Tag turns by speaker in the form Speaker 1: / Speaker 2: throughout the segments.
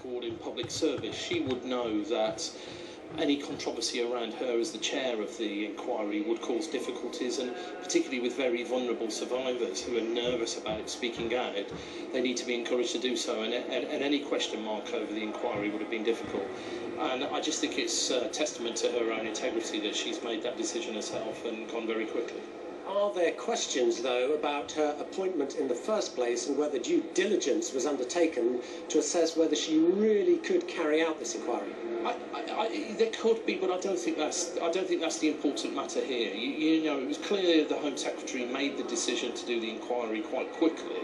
Speaker 1: record in public service, she would know that any controversy around her as the chair of the inquiry would cause difficulties, and particularly with very vulnerable survivors who are nervous about speaking out, they need to be encouraged to do so, and any question mark over the inquiry would have been difficult. And I just think it's testament to her own integrity that she's made that decision herself and gone very quickly.
Speaker 2: Are there questions, though, about her appointment in the first place and whether due diligence was undertaken to assess whether she really could carry out this inquiry?
Speaker 1: There could be, but I don't think that's the important matter here. You know, it was clear the Home Secretary made the decision to do the inquiry quite quickly.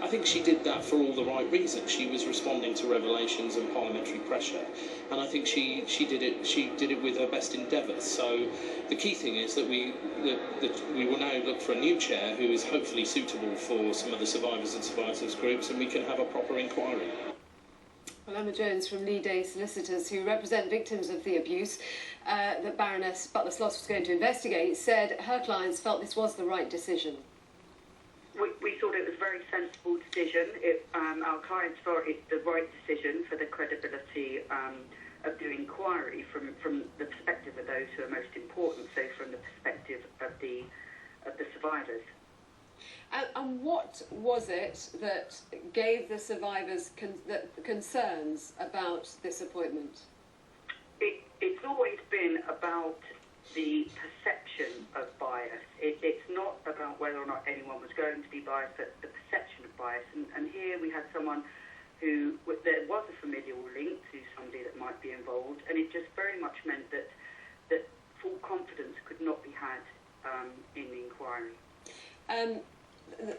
Speaker 1: I think she did that for all the right reasons. She was responding to revelations and parliamentary pressure, and I think she did it with her best endeavours. So the key thing is that we will now look for a new chair who is hopefully suitable for some of the survivors and survivors groups, and we can have a proper inquiry.
Speaker 3: Well, Emma Jones from Lee Day Solicitors, who represent victims of the abuse that Baroness Butler-Sloss was going to investigate, said her clients felt this was the right decision.
Speaker 4: We thought it was a very sensible decision. Our clients thought it's the right decision for the credibility of the inquiry from the perspective of those who are most important, so from the perspective of the survivors.
Speaker 3: And what was it that gave the survivors concerns about this appointment?
Speaker 4: It's always been about the perception of bias. It's not about whether or not anyone was going to be biased, but the perception of bias. And here we had someone who, there was a familial link to somebody that might be involved, and it just very much meant that full confidence could not be had in the inquiry.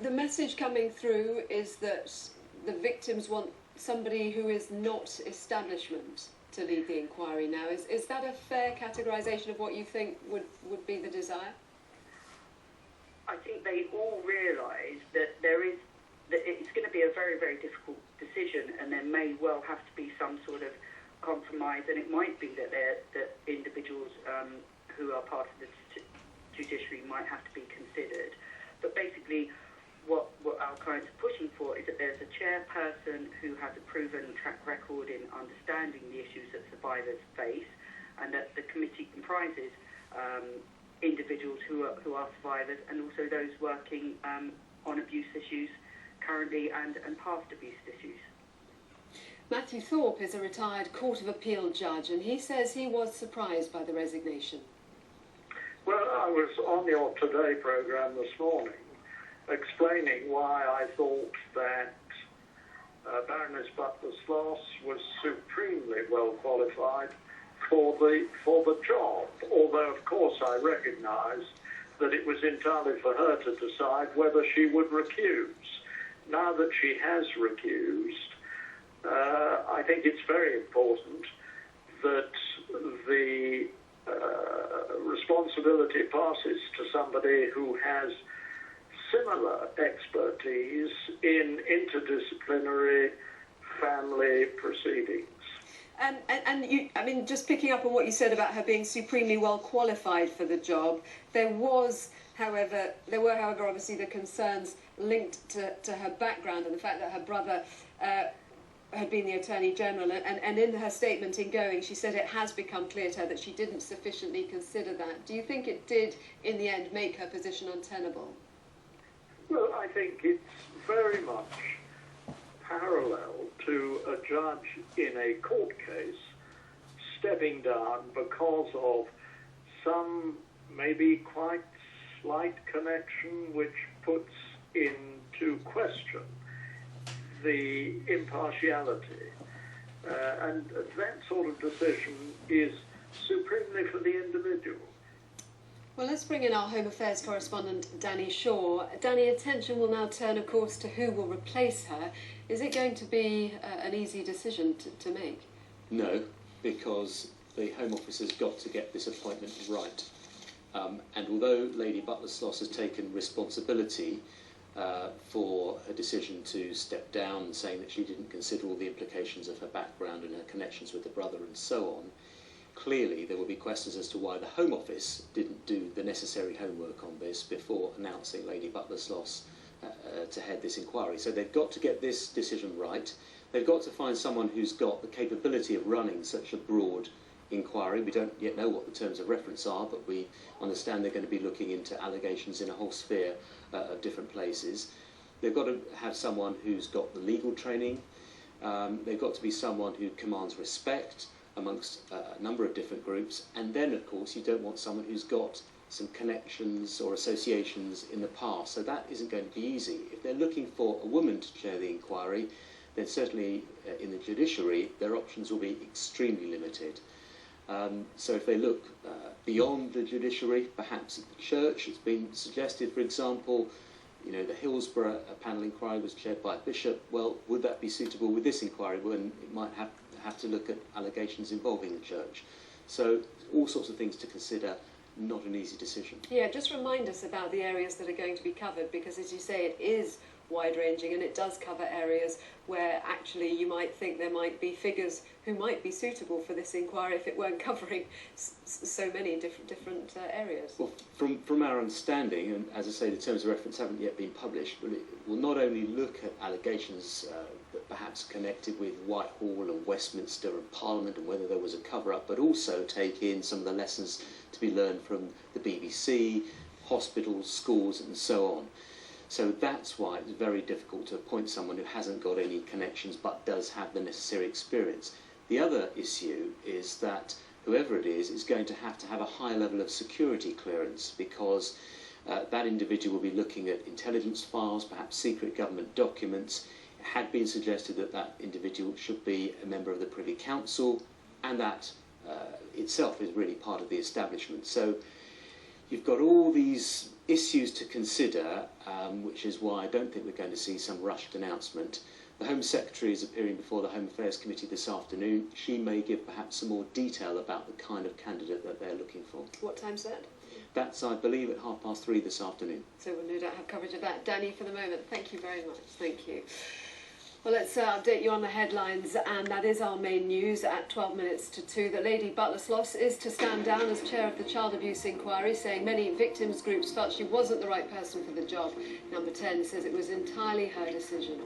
Speaker 3: The message coming through is that the victims want somebody who is not establishment to lead the inquiry now. Is that a fair categorisation of what you think would be the desire?
Speaker 4: I think they all realise that it's going to be a very, very difficult decision, and there may well have to be some sort of compromise, and it might be that individuals who are part of the judiciary might have to be considered. But basically, what our clients are pushing for is that there's a chairperson who has a proven track record in understanding the issues that survivors face, and that the committee comprises individuals who are survivors, and also those working on abuse issues currently and past abuse issues.
Speaker 3: Matthew Thorpe is a retired Court of Appeal judge, and he says he was surprised by the resignation.
Speaker 5: Well, I was on your Today programme this morning explaining why I thought that Baroness Butler-Sloss was supremely well qualified for the job, although of course I recognise that it was entirely for her to decide whether she would recuse. Now that she has recused, I think it's very important that the responsibility passes to somebody who has similar expertise in interdisciplinary family proceedings.
Speaker 3: And you, I mean, just picking up on what you said about her being supremely well qualified for the job, there were, however, obviously the concerns linked to her background and the fact that her brother had been the Attorney General, and in her statement in going, she said it has become clear to her that she didn't sufficiently consider that. Do you think it did, in the end, make her position untenable?
Speaker 5: Well, I think it's very much parallel to a judge in a court case stepping down because of some maybe quite slight connection which puts into question the impartiality. And that sort of decision is supremely for the individual.
Speaker 3: Well, let's bring in our Home Affairs correspondent, Danny Shaw. Danny, attention will now turn, of course, to who will replace her. Is it going to be an easy decision to make?
Speaker 6: No, because the Home Office has got to get this appointment right. And although Lady Butler-Sloss has taken responsibility for her decision to step down, saying that she didn't consider all the implications of her background and her connections with the brother and so on, clearly there will be questions as to why the Home Office didn't do the necessary homework on this before announcing Lady Butler-Sloss to head this inquiry. So they've got to get this decision right. they've got to find someone who's got the capability of running such a broad inquiry. We don't yet know what the terms of reference are, but we understand they're going to be looking into allegations in a whole sphere of different places. They've got to have someone who's got the legal training. They've got to be someone who commands respect amongst a number of different groups. And then, of course, you don't want someone who's got some connections or associations in the past. So that isn't going to be easy. If they're looking for a woman to chair the inquiry, then certainly in the judiciary, their options will be extremely limited. So if they look beyond the judiciary, perhaps at the church, it's been suggested, for example, the Hillsborough panel inquiry was chaired by a bishop. Well, would that be suitable with this inquiry when it might have to look at allegations involving the church? So all sorts of things to consider, not an easy decision.
Speaker 3: Yeah, just remind us about the areas that are going to be covered, because as you say, it is wide-ranging and it does cover areas where actually you might think there might be figures who might be suitable for this inquiry if it weren't covering so many different areas.
Speaker 6: Well, from our understanding, and as I say, the terms of reference haven't yet been published, but it will not only look at allegations that perhaps connected with Whitehall and Westminster and Parliament and whether there was a cover-up, but also take in some of the lessons to be learned from the BBC, hospitals, schools and so on. So that's why it's very difficult to appoint someone who hasn't got any connections but does have the necessary experience. The other issue is that whoever it is going to have a high level of security clearance, because that individual will be looking at intelligence files, perhaps secret government documents. It had been suggested that that individual should be a member of the Privy Council, and that itself is really part of the establishment. So you've got all these issues to consider, which is why I don't think we're going to see some rushed announcement. The Home Secretary is appearing before the Home Affairs Committee this afternoon. She may give perhaps some more detail about the kind of candidate that they're looking for.
Speaker 3: What time's that?
Speaker 6: That's, I believe, at 3:30 this afternoon.
Speaker 3: So we'll no doubt have coverage of that. Danny, for the moment, thank you very much. Thank you. Well, let's update you on the headlines, and that is our main news at 12 minutes to 2, that Lady Butler-Sloss is to stand down as chair of the child abuse inquiry, saying many victims groups felt she wasn't the right person for the job. Number 10 says it was entirely her decision.